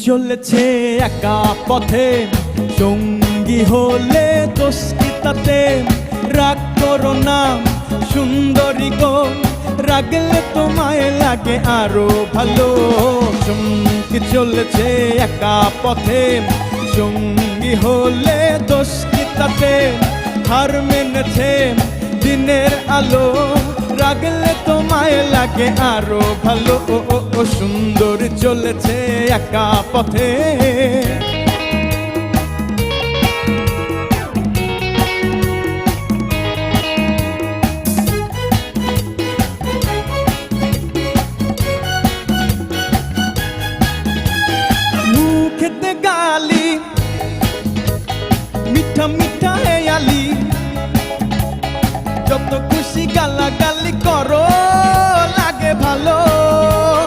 চলেছে একা পথে, সঙ্গী হলে দোষ কি তাতে? রাগ করো না সুন্দরী গো, রাগলে তোমায় লাগে আরো ভালো। সঙ্গী চলেছে একা পথে, সঙ্গী হলে দোষ কি তাতে? হার মেনেছে দিনের আলো, রাগলে তোমায় লাগে আরো ভালো। ও সুন্দর চলেছে একা পথে। মুখেতে গালি মিঠা মিঠা হেয়ালি, যত খুশি গালা গালি